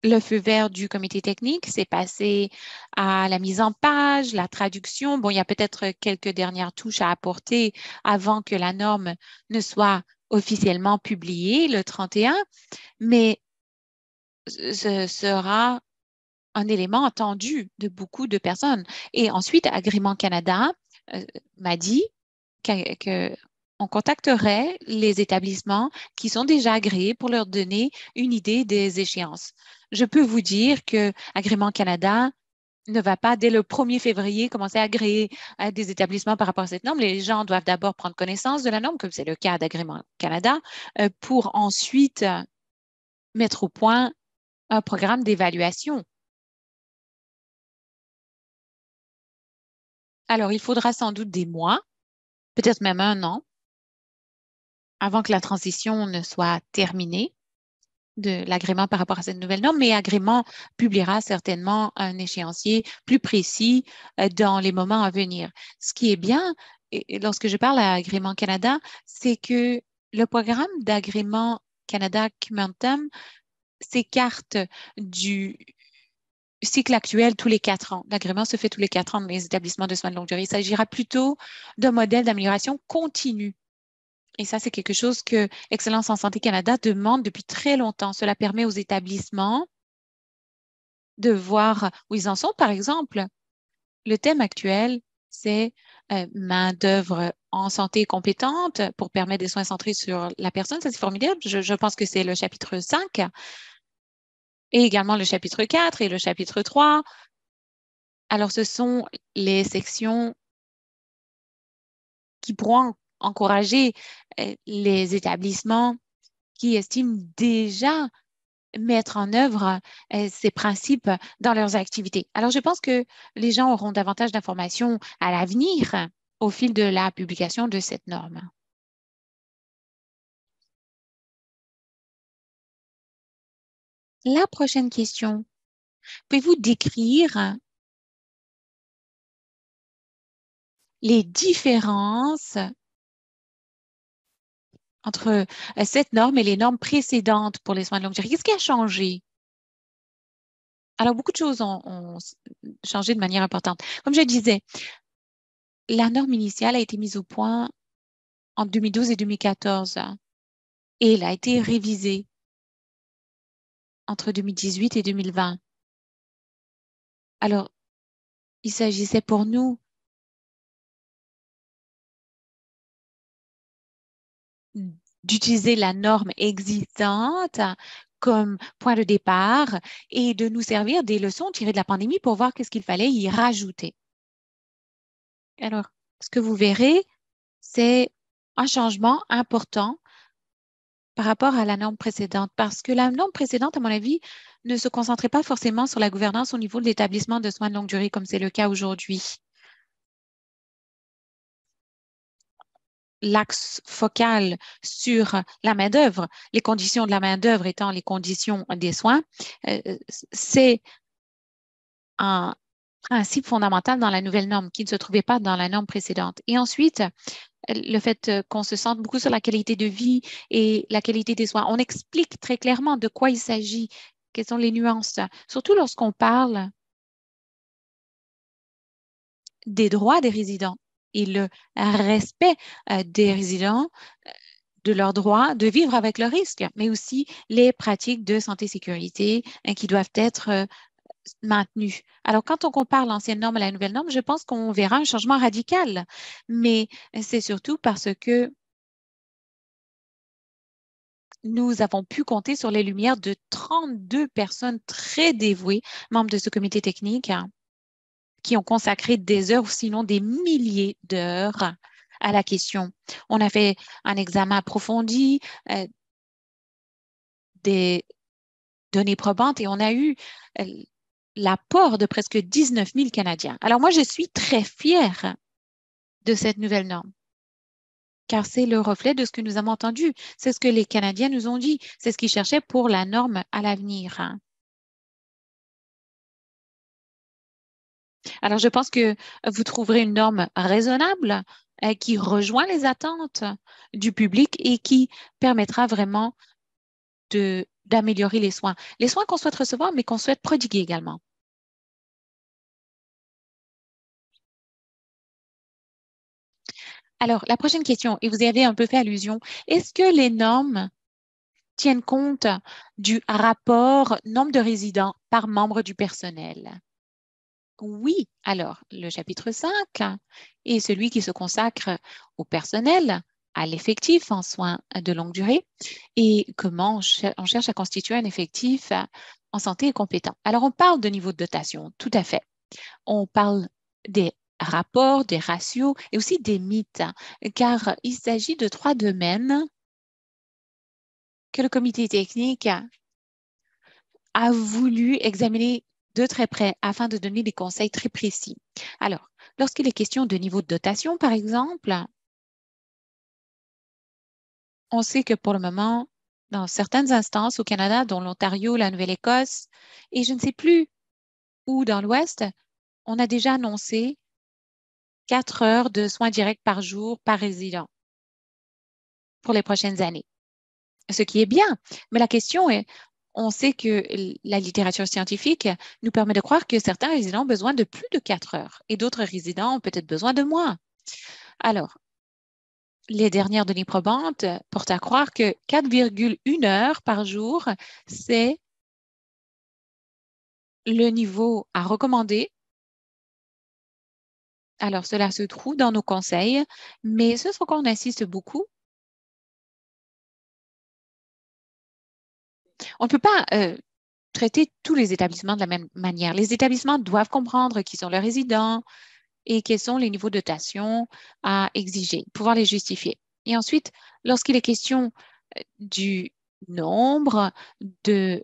le feu vert du comité technique, c'est passé à la mise en page, la traduction. Bon, il y a peut-être quelques dernières touches à apporter avant que la norme ne soit officiellement publiée le 31, mais ce sera un élément attendu de beaucoup de personnes. Et ensuite, Agrément Canada m'a dit on contacterait les établissements qui sont déjà agréés pour leur donner une idée des échéances. Je peux vous dire que Agrément Canada ne va pas, dès le 1er février, commencer à agréer des établissements par rapport à cette norme. Les gens doivent d'abord prendre connaissance de la norme, comme c'est le cas d'Agrément Canada, pour ensuite mettre au point un programme d'évaluation. Alors, il faudra sans doute des mois, peut-être même un an, avant que la transition ne soit terminée de l'agrément par rapport à cette nouvelle norme, mais Agrément publiera certainement un échéancier plus précis dans les moments à venir. Ce qui est bien, et lorsque je parle à Agrément Canada, c'est que le programme d'agrément Canada Cumentum s'écarte du cycle actuel tous les 4 ans. L'agrément se fait tous les 4 ans dans les établissements de soins de longue durée. Il s'agira plutôt d'un modèle d'amélioration continue. Et ça, c'est quelque chose que Excellence en santé Canada demande depuis très longtemps. Cela permet aux établissements de voir où ils en sont. Par exemple, le thème actuel, c'est main-d'œuvre en santé compétente pour permettre des soins centrés sur la personne. Ça, c'est formidable. Je pense que c'est le chapitre 5 et également le chapitre 4 et le chapitre 3. Alors, ce sont les sections qui pourront encourager les établissements qui estiment déjà mettre en œuvre ces principes dans leurs activités. Alors, je pense que les gens auront davantage d'informations à l'avenir au fil de la publication de cette norme. La prochaine question. Pouvez-vous décrire les différences entre cette norme et les normes précédentes pour les soins de longue durée? Qu'est-ce qui a changé? Alors, beaucoup de choses ont changé de manière importante. Comme je disais, la norme initiale a été mise au point en 2012 et 2014 et elle a été révisée entre 2018 et 2020. Alors, il s'agissait pour nous d'utiliser la norme existante comme point de départ et de nous servir des leçons tirées de la pandémie pour voir qu'est-ce qu'il fallait y rajouter. Alors, ce que vous verrez, c'est un changement important par rapport à la norme précédente, parce que la norme précédente, à mon avis, ne se concentrait pas forcément sur la gouvernance au niveau de l'établissement de soins de longue durée, comme c'est le cas aujourd'hui. L'axe focal sur la main-d'œuvre, les conditions de la main-d'œuvre étant les conditions des soins, euh, c'est un principe fondamental dans la nouvelle norme qui ne se trouvait pas dans la norme précédente. Et ensuite, le fait qu'on se centre beaucoup sur la qualité de vie et la qualité des soins. On explique très clairement de quoi il s'agit, quelles sont les nuances, surtout lorsqu'on parle des droits des résidents et le respect des résidents de leur droit de vivre avec le risque, mais aussi les pratiques de santé-sécurité qui doivent être maintenues. Alors, quand on compare l'ancienne norme à la nouvelle norme, je pense qu'on verra un changement radical, mais c'est surtout parce que nous avons pu compter sur les lumières de 32 personnes très dévouées, membres de ce comité technique, qui ont consacré des heures, sinon des milliers d'heures à la question. On a fait un examen approfondi euh, des données probantes et on a eu euh, l'apport de presque 19 000 Canadiens. Alors moi, je suis très fière de cette nouvelle norme, car c'est le reflet de ce que nous avons entendu. C'est ce que les Canadiens nous ont dit. C'est ce qu'ils cherchaient pour la norme à l'avenir. Alors, je pense que vous trouverez une norme raisonnable qui rejoint les attentes du public et qui permettra vraiment d'améliorer les soins qu'on souhaite recevoir, mais qu'on souhaite prodiguer également. Alors, la prochaine question, et vous y avez un peu fait allusion, est-ce que les normes tiennent compte du rapport nombre de résidents par membre du personnel? Oui, alors le chapitre 5 est celui qui se consacre au personnel, à l'effectif en soins de longue durée et comment on cherche à constituer un effectif en santé et compétent. Alors, on parle de niveau de dotation, tout à fait. On parle des rapports, des ratios et aussi des mythes, car il s'agit de trois domaines que le comité technique a voulu examiner de très près afin de donner des conseils très précis. Alors, lorsqu'il est question de niveau de dotation, par exemple, on sait que pour le moment, dans certaines instances au Canada, dont l'Ontario, la Nouvelle-Écosse, et je ne sais plus où dans l'Ouest, on a déjà annoncé 4 heures de soins directs par jour par résident pour les prochaines années, ce qui est bien. Mais la question est, on sait que la littérature scientifique nous permet de croire que certains résidents ont besoin de plus de 4 heures et d'autres résidents ont peut-être besoin de moins. Alors, les dernières données probantes portent à croire que 4,1 heures par jour, c'est le niveau à recommander. Alors, cela se trouve dans nos conseils, mais ce sur quoi on insiste beaucoup, on ne peut pas traiter tous les établissements de la même manière. Les établissements doivent comprendre qui sont leurs résidents, et quels sont les niveaux de dotation à exiger, pouvoir les justifier. Et ensuite, lorsqu'il est question du nombre de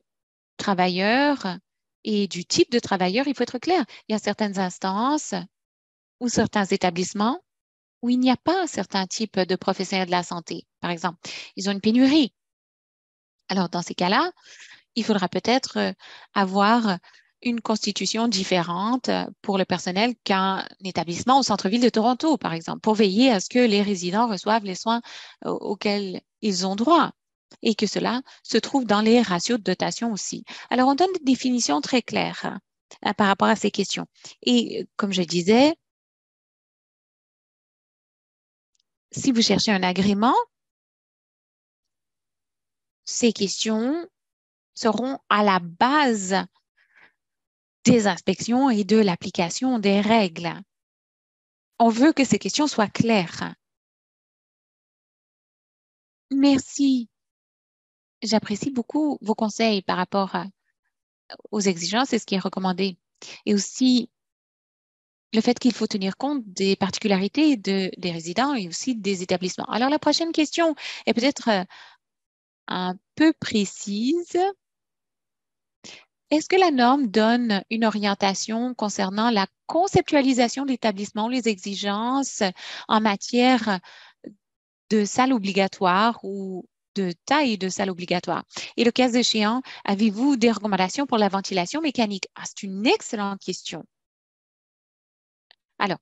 travailleurs et du type de travailleur, il faut être clair. Il y a certaines instances ou certains établissements où il n'y a pas un certain type de professionnels de la santé, par exemple. Ils ont une pénurie. Alors, dans ces cas-là, il faudra peut-être avoir une constitution différente pour le personnel qu'un établissement au centre-ville de Toronto, par exemple, pour veiller à ce que les résidents reçoivent les soins auxquels ils ont droit et que cela se trouve dans les ratios de dotation aussi. Alors, on donne des définitions très claires par rapport à ces questions. Et comme je disais, si vous cherchez un agrément, ces questions seront à la base des inspections et de l'application des règles. On veut que ces questions soient claires. Merci. J'apprécie beaucoup vos conseils par rapport aux exigences et ce qui est recommandé. Et aussi le fait qu'il faut tenir compte des particularités des résidents et aussi des établissements. Alors, la prochaine question est peut-être un peu précise. Est-ce que la norme donne une orientation concernant la conceptualisation de l'établissement, les exigences en matière de salle obligatoire ou de taille de salle obligatoire? Et le cas échéant, avez-vous des recommandations pour la ventilation mécanique? Ah, c'est une excellente question. Alors,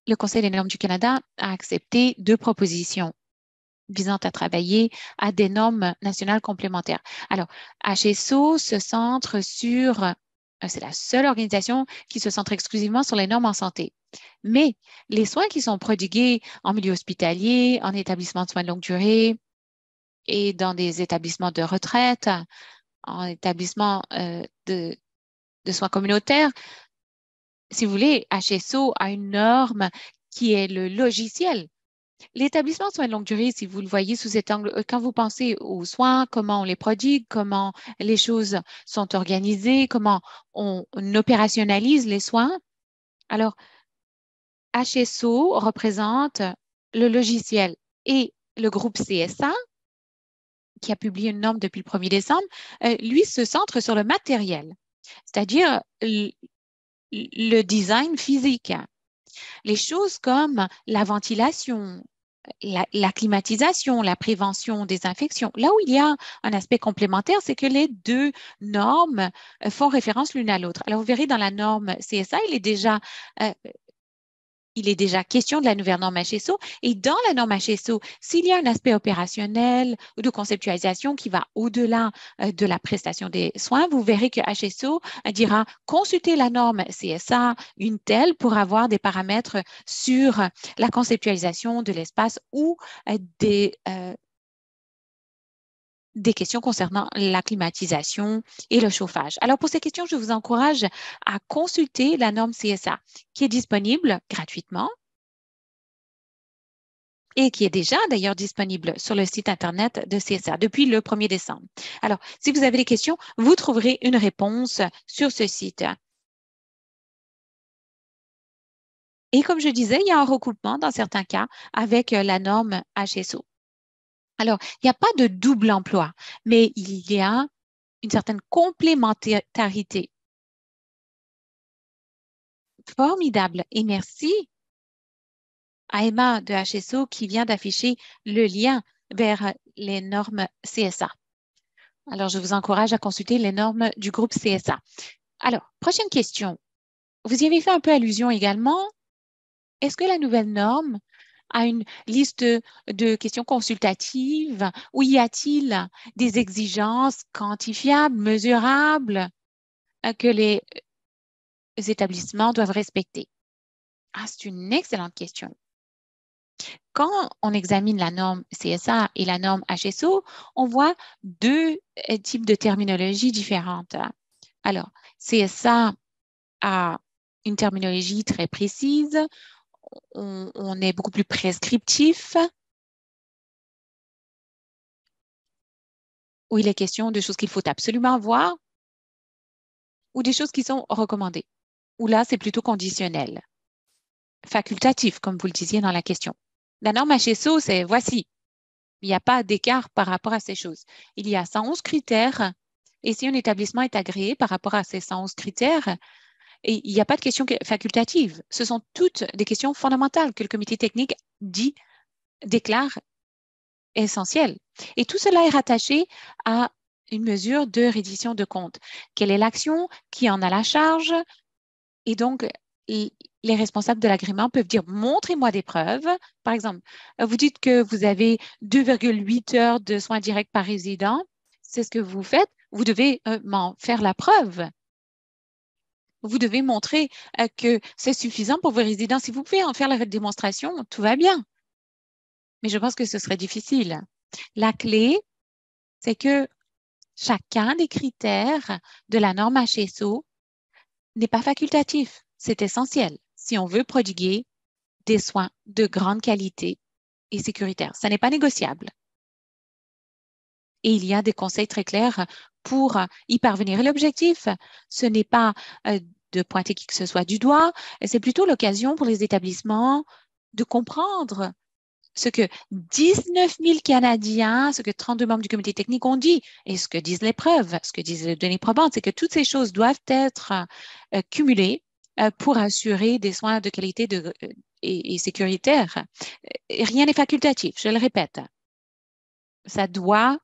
le Conseil des normes du Canada a accepté 2 propositions visant à travailler à des normes nationales complémentaires. Alors, HSO se centre sur, c'est la seule organisation qui se centre exclusivement sur les normes en santé. Mais les soins qui sont prodigués en milieu hospitalier, en établissement de soins de longue durée et dans des établissements de retraite, en établissement de soins communautaires, si vous voulez, HSO a une norme qui est le logiciel. L'établissement de soins de longue durée, si vous le voyez sous cet angle, quand vous pensez aux soins, comment on les prodigue, comment les choses sont organisées, comment on opérationnalise les soins, alors HSO représente le logiciel et le groupe CSA, qui a publié une norme depuis le 1er décembre, lui se centre sur le matériel, c'est-à-dire le design physique. Les choses comme la ventilation, la climatisation, la prévention des infections. Là où il y a un aspect complémentaire, c'est que les 2 normes font référence l'une à l'autre. Alors, vous verrez dans la norme CSA, euh, il est déjà question de la nouvelle norme HSO. Et dans la norme HSO, s'il y a un aspect opérationnel ou de conceptualisation qui va au-delà de la prestation des soins, vous verrez que HSO dira consulter la norme CSA, une telle, pour avoir des paramètres sur la conceptualisation de l'espace ou des questions concernant la climatisation et le chauffage. Alors, pour ces questions, je vous encourage à consulter la norme CSA qui est disponible gratuitement et qui est déjà d'ailleurs disponible sur le site Internet de CSA depuis le 1er décembre. Alors, si vous avez des questions, vous trouverez une réponse sur ce site. Et comme je disais, il y a un recoupement dans certains cas avec la norme HSO. Alors, il n'y a pas de double emploi, mais il y a une certaine complémentarité. Formidable. Et merci à Emma de HSO qui vient d'afficher le lien vers les normes CSA. Alors, je vous encourage à consulter les normes du groupe CSA. Alors, prochaine question. Vous y avez fait un peu allusion également. Est-ce que la nouvelle norme a une liste de questions consultatives ou y a-t-il des exigences quantifiables, mesurables que les établissements doivent respecter? Ah, c'est une excellente question. Quand on examine la norme CSA et la norme HSO, on voit 2 types de terminologie différentes. Alors, CSA a une terminologie très précise, on est beaucoup plus prescriptif, où il est question de choses qu'il faut absolument voir ou des choses qui sont recommandées, où là, c'est plutôt conditionnel. facultatif, comme vous le disiez dans la question. La norme HSO, c'est voici. Il n'y a pas d'écart par rapport à ces choses. Il y a 111 critères et si un établissement est agréé par rapport à ces 111 critères, et il n'y a pas de questions facultatives. Ce sont toutes des questions fondamentales que le comité technique déclare essentielles. Et tout cela est rattaché à une mesure de reddition de compte. Quelle est l'action? Qui en a la charge? Et donc, les responsables de l'agrément peuvent dire, montrez-moi des preuves. Par exemple, vous dites que vous avez 2,8 heures de soins directs par résident. C'est ce que vous faites. Vous devez m'en faire la preuve. Vous devez montrer que c'est suffisant pour vos résidents. Si vous pouvez en faire la démonstration, tout va bien. Mais je pense que ce serait difficile. La clé, c'est que chacun des critères de la norme HSO n'est pas facultatif. C'est essentiel si on veut prodiguer des soins de grande qualité et sécuritaires. Ça n'est pas négociable. Et il y a des conseils très clairs pour y parvenir. Et l'objectif, ce n'est pas de pointer qui que ce soit du doigt, c'est plutôt l'occasion pour les établissements de comprendre ce que 19 000 Canadiens, ce que 32 membres du comité technique ont dit et ce que disent les preuves, ce que disent les données probantes, c'est que toutes ces choses doivent être cumulées pour assurer des soins de qualité et sécuritaires. Rien n'est facultatif, je le répète. Ça doit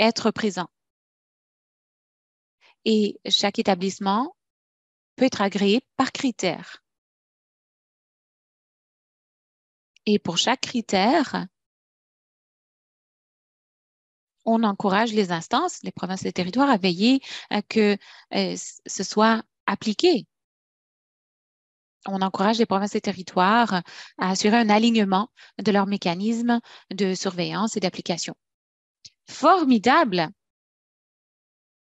être présent. Et chaque établissement peut être agréé par critère. Et pour chaque critère, on encourage les instances, les provinces et les territoires à veiller à que ce soit appliqué. On encourage les provinces et territoires à assurer un alignement de leurs mécanismes de surveillance et d'application. Formidable!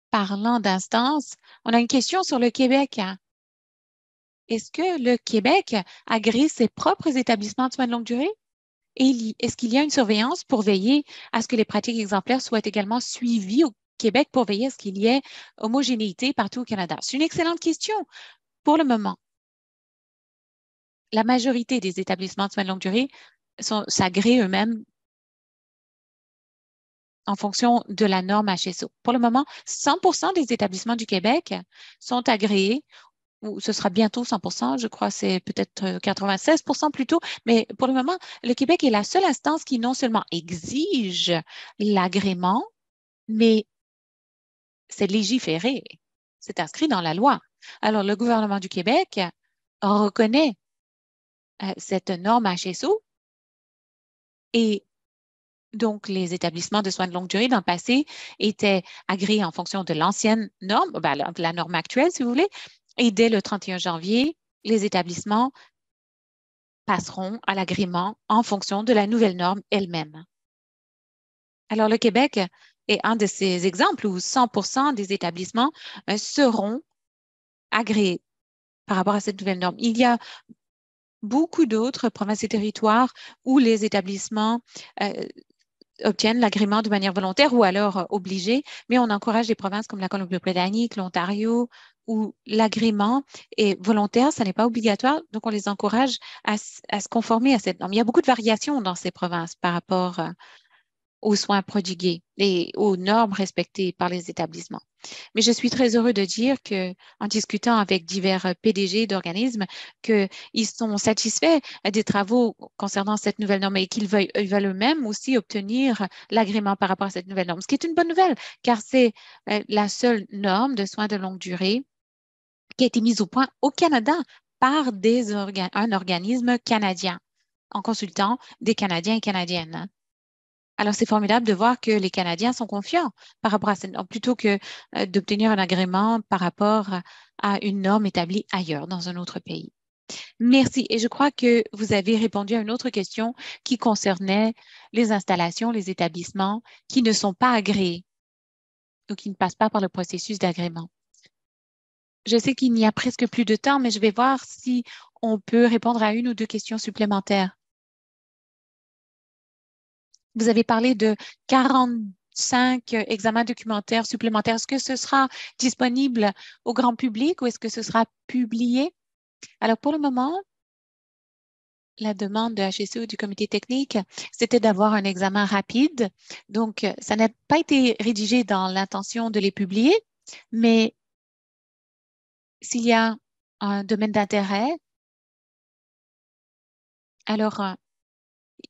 Parlant d'instances, on a une question sur le Québec. Est-ce que le Québec agrée ses propres établissements de soins de longue durée? Et est-ce qu'il y a une surveillance pour veiller à ce que les pratiques exemplaires soient également suivies au Québec pour veiller à ce qu'il y ait homogénéité partout au Canada? C'est une excellente question. Pour le moment, la majorité des établissements de soins de longue durée s'agréent eux-mêmes en fonction de la norme HSO. Pour le moment, 100% des établissements du Québec sont agréés, ou ce sera bientôt 100%, je crois que c'est peut-être 96% plutôt, mais pour le moment, le Québec est la seule instance qui non seulement exige l'agrément, mais c'est légiféré, c'est inscrit dans la loi. Alors, le gouvernement du Québec reconnaît cette norme HSO et donc, les établissements de soins de longue durée dans le passé étaient agréés en fonction de l'ancienne norme, ben, la norme actuelle, si vous voulez. Et dès le 31 janvier, les établissements passeront à l'agrément en fonction de la nouvelle norme elle-même. Alors, le Québec est un de ces exemples où 100% des établissements seront agréés par rapport à cette nouvelle norme. Il y a beaucoup d'autres provinces et territoires où les établissements obtiennent l'agrément de manière volontaire ou alors obligée, mais on encourage les provinces comme la Colombie-Britannique, l'Ontario, où l'agrément est volontaire, ça n'est pas obligatoire, donc on les encourage à se conformer à cette norme. Il y a beaucoup de variations dans ces provinces par rapport aux soins prodigués et aux normes respectées par les établissements. Mais je suis très heureux de dire que, en discutant avec divers PDG d'organismes, qu'ils sont satisfaits des travaux concernant cette nouvelle norme et ils veulent eux-mêmes aussi obtenir l'agrément par rapport à cette nouvelle norme, ce qui est une bonne nouvelle, car c'est la seule norme de soins de longue durée qui a été mise au point au Canada par un organisme canadien, en consultant des Canadiens et Canadiennes. Alors, c'est formidable de voir que les Canadiens sont confiants par rapport à cette norme, plutôt que d'obtenir un agrément par rapport à une norme établie ailleurs, dans un autre pays. Merci. Et je crois que vous avez répondu à une autre question qui concernait les installations, les établissements qui ne sont pas agréés ou qui ne passent pas par le processus d'agrément. Je sais qu'il n'y a presque plus de temps, mais je vais voir si on peut répondre à une ou deux questions supplémentaires. Vous avez parlé de 45 examens documentaires supplémentaires. Est-ce que ce sera disponible au grand public ou est-ce que ce sera publié? Alors, pour le moment, la demande de HSE du comité technique, c'était d'avoir un examen rapide. Donc, ça n'a pas été rédigé dans l'intention de les publier, mais s'il y a un domaine d'intérêt, alors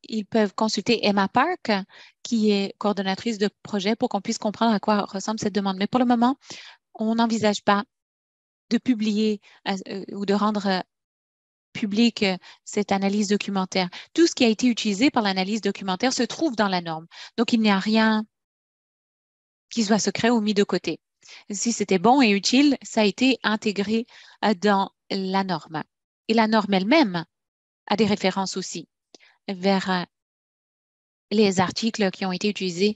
ils peuvent consulter Emma Park, qui est coordonnatrice de projet, pour qu'on puisse comprendre à quoi ressemble cette demande. Mais pour le moment, on n'envisage pas de publier ou de rendre publique cette analyse documentaire. Tout ce qui a été utilisé par l'analyse documentaire se trouve dans la norme. Donc, il n'y a rien qui soit secret ou mis de côté. Si c'était bon et utile, ça a été intégré dans la norme. Et la norme elle-même a des références aussi vers les articles qui ont été utilisés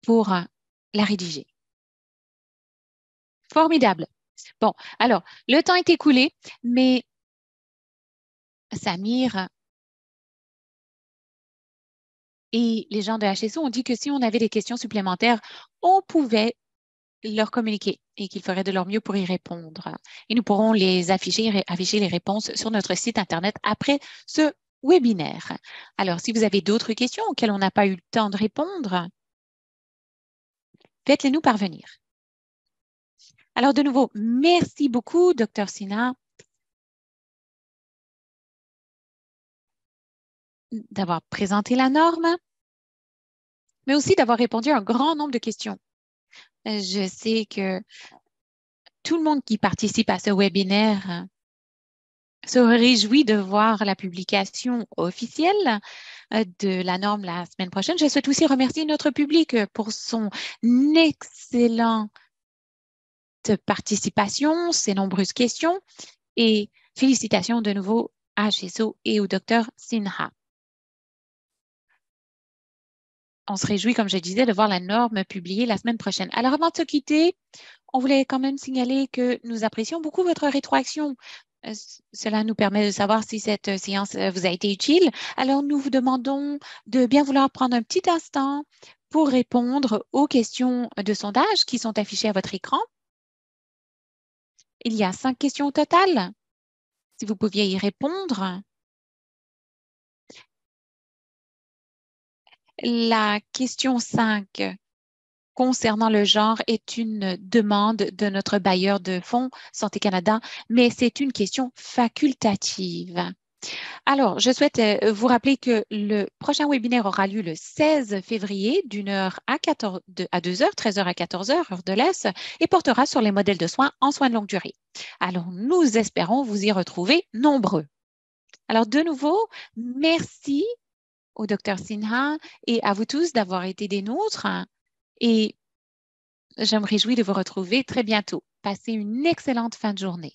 pour la rédiger. Formidable. Bon, alors, le temps est écoulé, mais Samir et les gens de HSO ont dit que si on avait des questions supplémentaires, on pouvait leur communiquer et qu'ils feraient de leur mieux pour y répondre. Et nous pourrons les afficher les réponses sur notre site Internet après ce webinaire. Alors, si vous avez d'autres questions auxquelles on n'a pas eu le temps de répondre, faites-les nous parvenir. Alors, de nouveau, merci beaucoup, Dr. Sinha, d'avoir présenté la norme, mais aussi d'avoir répondu à un grand nombre de questions. Je sais que tout le monde qui participe à ce webinaire se réjouit de voir la publication officielle de la norme la semaine prochaine. Je souhaite aussi remercier notre public pour son excellente participation, ses nombreuses questions et félicitations de nouveau à HSO et au Dr. Sinha. On se réjouit, comme je disais, de voir la norme publiée la semaine prochaine. Alors, avant de se quitter, on voulait quand même signaler que nous apprécions beaucoup votre rétroaction. Cela nous permet de savoir si cette séance vous a été utile. Alors, nous vous demandons de bien vouloir prendre un petit instant pour répondre aux questions de sondage qui sont affichées à votre écran. Il y a 5 questions au total. Si vous pouviez y répondre. La question 5 concernant le genre est une demande de notre bailleur de fonds Santé Canada, mais c'est une question facultative. Alors, je souhaite vous rappeler que le prochain webinaire aura lieu le 16 février d'une heure à 2 heures, 13 heures à 14 heures, heure de l'Est, et portera sur les modèles de soins en soins de longue durée. Alors, nous espérons vous y retrouver nombreux. Alors, de nouveau, merci au Dr. Sinha et à vous tous d'avoir été des nôtres. Et je me réjouis de vous retrouver très bientôt. Passez une excellente fin de journée.